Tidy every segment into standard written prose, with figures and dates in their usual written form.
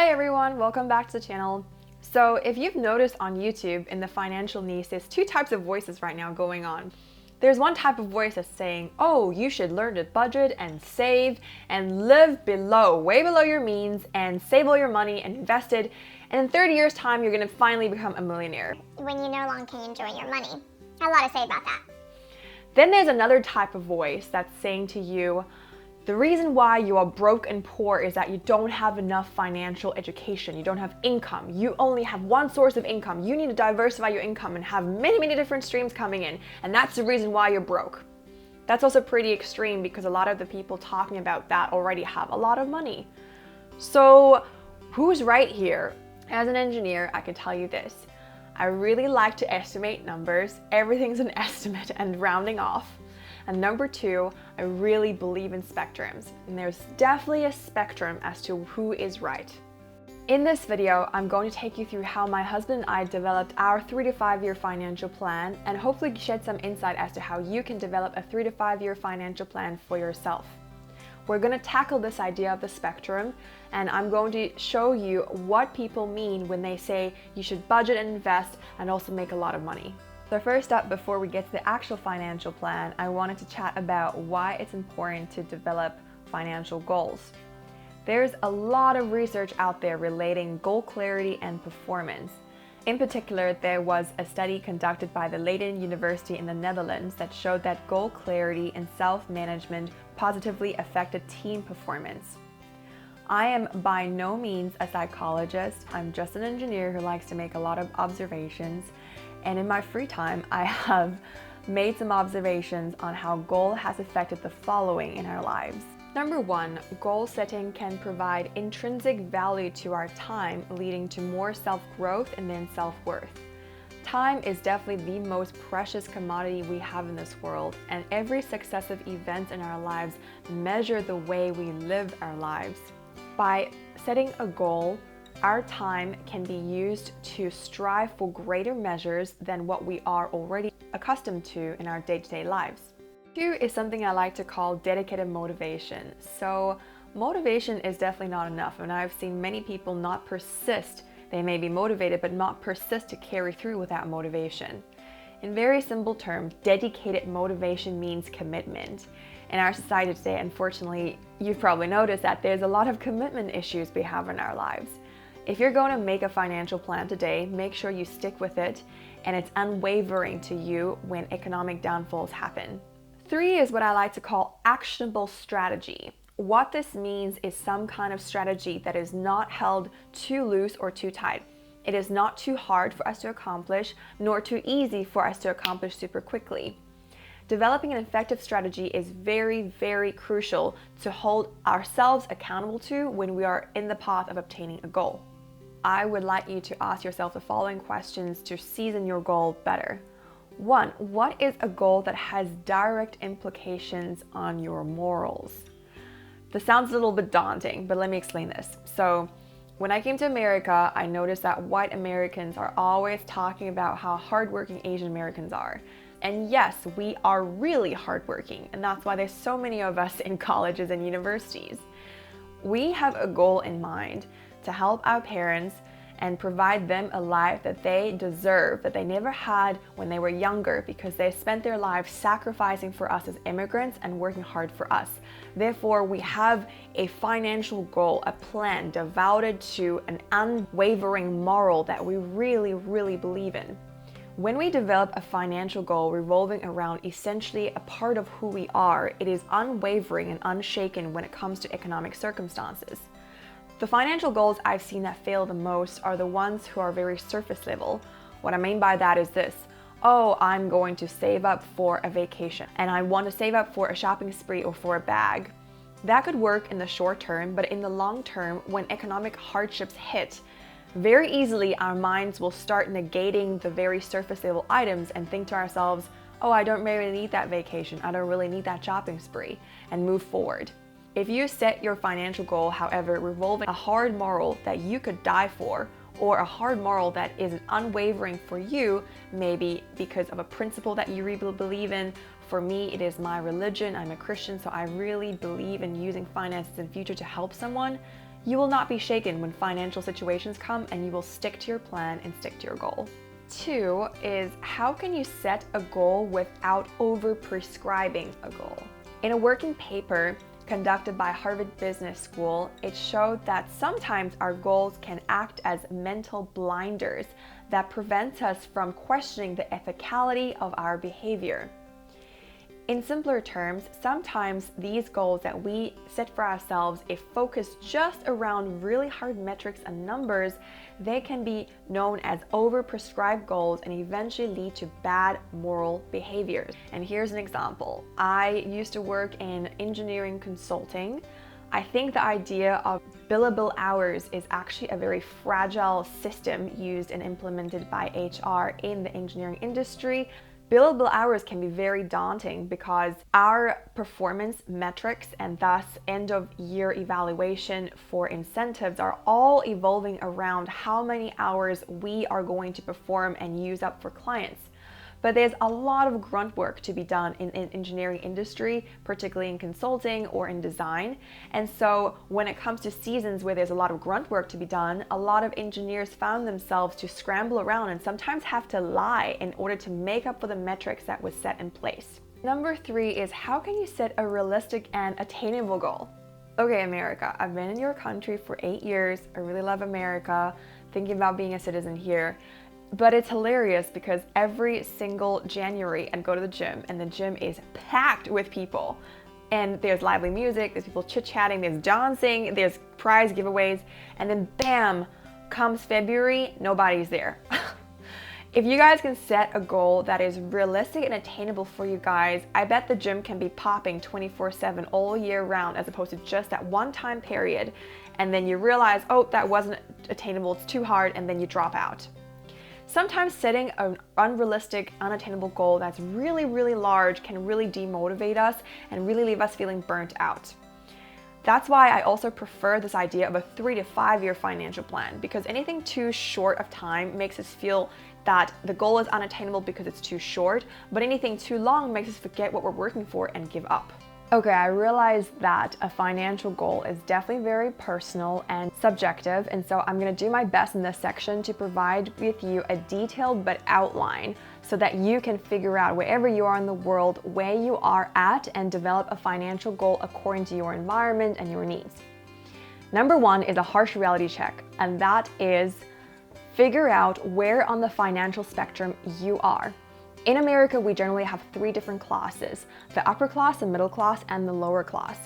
Hi everyone, welcome back to the channel. So if you've noticed on YouTube in the financial niche, there's two types of voices right now going on. There's one type of voice that's saying, oh, you should learn to budget and save and live below, way below your means and save all your money and invest it. And in 30 years time, you're gonna finally become a millionaire. When you no longer can enjoy your money. I have a lot to say about that. Then there's another type of voice that's saying to you, the reason why you are broke and poor is that you don't have enough financial education. You don't have income. You only have one source of income. You need to diversify your income and have many different streams coming in. And that's the reason why you're broke. That's also pretty extreme because a lot of the people talking about that already have a lot of money. So who's right here? As an engineer, I can tell you this. I really like to estimate numbers. Everything's an estimate and rounding off. And number two, I really believe in spectrums, and there's definitely a spectrum as to who is right. In this video, I'm going to take you through how my husband and I developed our 3 to 5 year financial plan and hopefully shed some insight as to how you can develop a 3 to 5 year financial plan for yourself. We're going to tackle this idea of the spectrum, and I'm going to show you what people mean when they say you should budget and invest and also make a lot of money. So first up, before we get to the actual financial plan, I wanted to chat about why it's important to develop financial goals. There's a lot of research out there relating goal clarity and performance. In particular, there was a study conducted by the Leiden University in the Netherlands that showed that goal clarity and self-management positively affected team performance. I am by no means a psychologist. I'm just an engineer who likes to make a lot of observations. And in my free time, I have made some observations on how goal has affected the following in our lives. Number one, goal setting can provide intrinsic value to our time, leading to more self-growth and then self-worth. Time is definitely the most precious commodity we have in this world, and every successive event in our lives measure the way we live our lives. By setting a goal, our time can be used to strive for greater measures than what we are already accustomed to in our day-to-day lives. Two is something I like to call dedicated motivation. So motivation is definitely not enough, and I've seen many people not persist. They may be motivated but not persist to carry through with that motivation. In very simple terms, dedicated motivation means commitment. In our society today, unfortunately, you've probably noticed that there's a lot of commitment issues we have in our lives. If you're going to make a financial plan today, make sure you stick with it and it's unwavering to you when economic downfalls happen. Three is what I like to call actionable strategy. What this means is some kind of strategy that is not held too loose or too tight. It is not too hard for us to accomplish, nor too easy for us to accomplish super quickly. Developing an effective strategy is very crucial to hold ourselves accountable to when we are in the path of obtaining a goal. I would like you to ask yourself the following questions to season your goal better. 1. What is a goal that has direct implications on your morals? This sounds a little bit daunting, but let me explain this. So, when I came to America, I noticed that white Americans are always talking about how hardworking Asian Americans are. And yes, we are really hardworking, and that's why there's so many of us in colleges and universities. We have a goal in mind to help our parents and provide them a life that they deserve, that they never had when they were younger, because they spent their lives sacrificing for us as immigrants and working hard for us. Therefore, we have a financial goal, a plan devoted to an unwavering moral that we really believe in. When we develop a financial goal revolving around essentially a part of who we are, it is unwavering and unshaken when it comes to economic circumstances. The financial goals I've seen that fail the most are the ones who are very surface level. What I mean by that is this: oh, I'm going to save up for a vacation, and I want to save up for a shopping spree or for a bag. That could work in the short term, but in the long term, when economic hardships hit, very easily our minds will start negating the very surface level items and think to ourselves, oh, I don't really need that vacation, I don't really need that shopping spree, and move forward. If you set your financial goal, however, revolving a hard moral that you could die for, or a hard moral that is unwavering for you, maybe because of a principle that you really believe in. For me, it is my religion. I'm a Christian, so I really believe in using finances in future to help someone. You will not be shaken when financial situations come, and you will stick to your plan and stick to your goal. 2 is, how can you set a goal without over-prescribing a goal? In a working paper conducted by Harvard Business School, it showed that sometimes our goals can act as mental blinders that prevent us from questioning the ethicality of our behavior. In simpler terms, sometimes these goals that we set for ourselves, if focused just around really hard metrics and numbers, they can be known as over-prescribed goals and eventually lead to bad moral behaviors. And here's an example. I used to work in engineering consulting. I think the idea of billable hours is actually a very fragile system used and implemented by HR in the engineering industry. Billable hours can be very daunting because our performance metrics and thus end of year evaluation for incentives are all evolving around how many hours we are going to perform and use up for clients. But there's a lot of grunt work to be done in engineering industry, particularly in consulting or in design. And so when it comes to seasons where there's a lot of grunt work to be done, a lot of engineers found themselves to scramble around and sometimes have to lie in order to make up for the metrics that was set in place. Number 3 is, how can you set a realistic and attainable goal? Okay, America, I've been in your country for 8 years. I really love America, thinking about being a citizen here. But it's hilarious because every single January I go to the gym and the gym is packed with people. And there's lively music, there's people chit-chatting, there's dancing, there's prize giveaways, and then bam, comes February, nobody's there. If you guys can set a goal that is realistic and attainable for you guys, I bet the gym can be popping 24/7 all year round as opposed to just that one time period. And then you realize, oh, that wasn't attainable, it's too hard, and then you drop out. Sometimes setting an unrealistic, unattainable goal that's really, really large can really demotivate us and really leave us feeling burnt out. That's why I also prefer this idea of a 3 to 5 year financial plan, because anything too short of time makes us feel that the goal is unattainable because it's too short, but anything too long makes us forget what we're working for and give up. Okay, I realize that a financial goal is definitely very personal and subjective, and so I'm going to do my best in this section to provide with you a detailed but outline so that you can figure out wherever you are in the world where you are at and develop a financial goal according to your environment and your needs. Number 1 is a harsh reality check, and that is figure out where on the financial spectrum you are. In America, we generally have 3 different classes: the upper class, the middle class, and the lower class.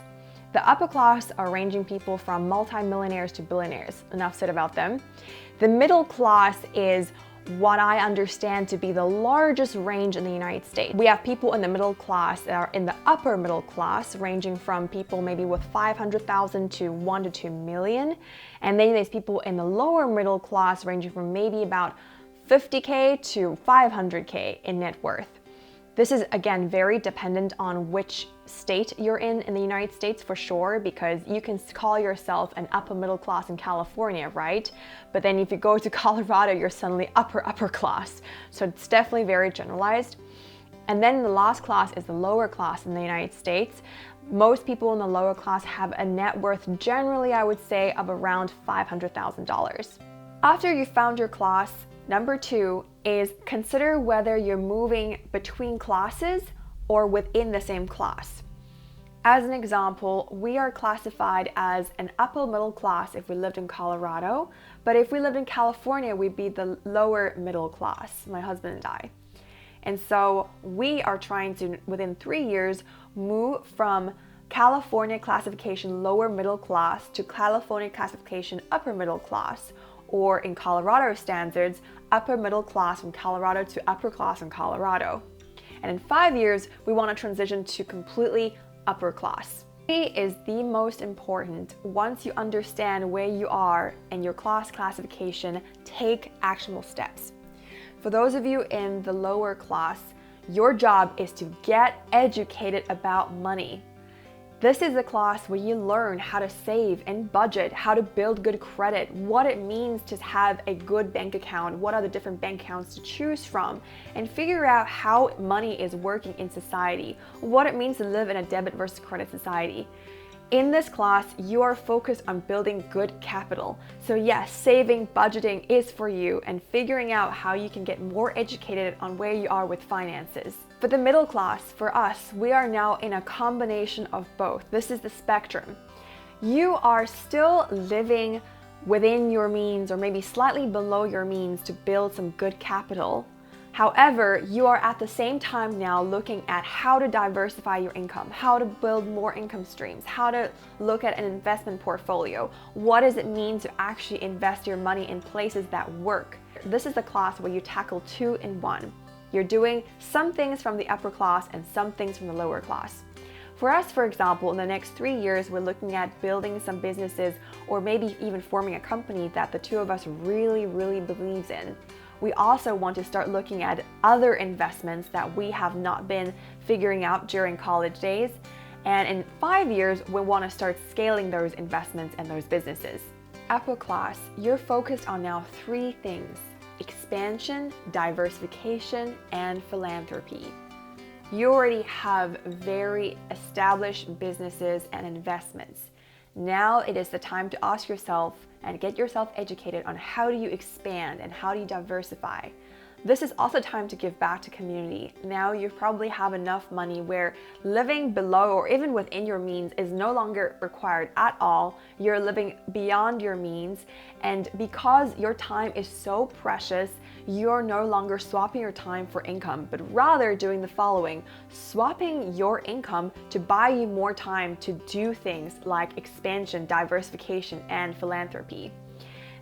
The upper class are ranging people from multi-millionaires to billionaires. Enough said about them. The middle class is what I understand to be the largest range in the United States. We have people in the middle class that are in the upper middle class, ranging from people maybe with 500,000 to 1 to 2 million. And then there's people in the lower middle class ranging from maybe about 50K to 500K in net worth. This is again very dependent on which state you're in the United States for sure, because you can call yourself an upper middle class in California, right? But then if you go to Colorado, you're suddenly upper class. So it's definitely very generalized. And then the last class is the lower class in the United States. Most people in the lower class have a net worth generally, I would say, of around $500,000. After you found your class, number 2 is consider whether you're moving between classes or within the same class. As an example, we are classified as an upper middle class if we lived in Colorado, but if we lived in California, we'd be the lower middle class, my husband and I. And so we are trying to, within 3 years, move from California classification lower middle class to California classification upper middle class, or in Colorado standards, upper middle class from Colorado to upper class in Colorado. And in 5 years, we want to transition to completely upper class. 3 is the most important. Once you understand where you are and your class classification, take actionable steps. For those of you in the lower class, your job is to get educated about money. This is a class where you learn how to save and budget, how to build good credit, what it means to have a good bank account, what are the different bank accounts to choose from, and figure out how money is working in society, what it means to live in a debit versus credit society. In this class, you are focused on building good capital. So yes, saving, budgeting is for you and figuring out how you can get more educated on where you are with finances. For the middle class, for us, we are now in a combination of both. This is the spectrum. You are still living within your means or maybe slightly below your means to build some good capital. However, you are at the same time now looking at how to diversify your income, how to build more income streams, how to look at an investment portfolio. What does it mean to actually invest your money in places that work? This is the class where you tackle 2 in 1. You're doing some things from the upper class and some things from the lower class. For us, for example, in the next 3 years, we're looking at building some businesses or maybe even forming a company that the 2 of us really believes in. We also want to start looking at other investments that we have not been figuring out during college days. And in 5 years, we want to start scaling those investments and those businesses. Upper class, you're focused on now 3 things: expansion, diversification, and philanthropy. You already have very established businesses and investments. Now it is the time to ask yourself and get yourself educated on how do you expand and how do you diversify. This is also time to give back to community. Now you probably have enough money where living below or even within your means is no longer required at all. You're living beyond your means, and because your time is so precious, you're no longer swapping your time for income, but rather doing the following: swapping your income to buy you more time to do things like expansion, diversification, and philanthropy.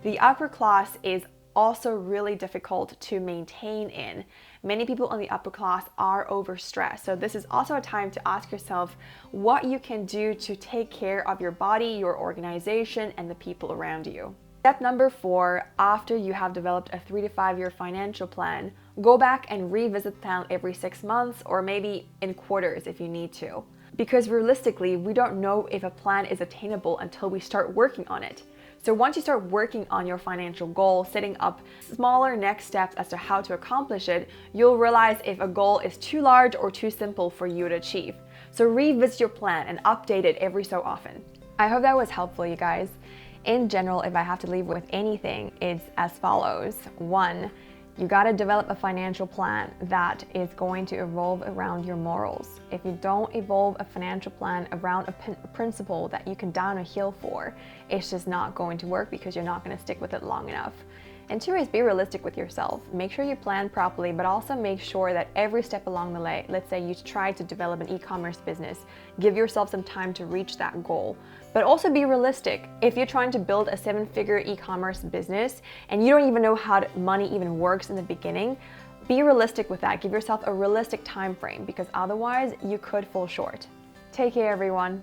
The upper class is also really difficult to maintain in. Many people in the upper class are overstressed. So this is also a time to ask yourself what you can do to take care of your body, your organization, and the people around you. Step number 4, after you have developed a 3 to 5 year financial plan, go back and revisit the plan every 6 months or maybe in quarters if you need to. Because realistically, we don't know if a plan is attainable until we start working on it. So once you start working on your financial goal, setting up smaller next steps as to how to accomplish it, you'll realize if a goal is too large or too simple for you to achieve. So revisit your plan and update it every so often. I hope that was helpful, you guys. In general, if I have to leave with anything, it's as follows. 1, you gotta develop a financial plan that is going to evolve around your morals. If you don't evolve a financial plan around a principle that you can down a hill for, it's just not going to work because you're not gonna stick with it long enough. And 2 is be realistic with yourself. Make sure you plan properly, but also make sure that every step along the way, let's say you try to develop an e-commerce business, give yourself some time to reach that goal. But also be realistic. If you're trying to build a 7-figure e-commerce business and you don't even know how money even works in the beginning, be realistic with that. Give yourself a realistic time frame because otherwise you could fall short. Take care, everyone.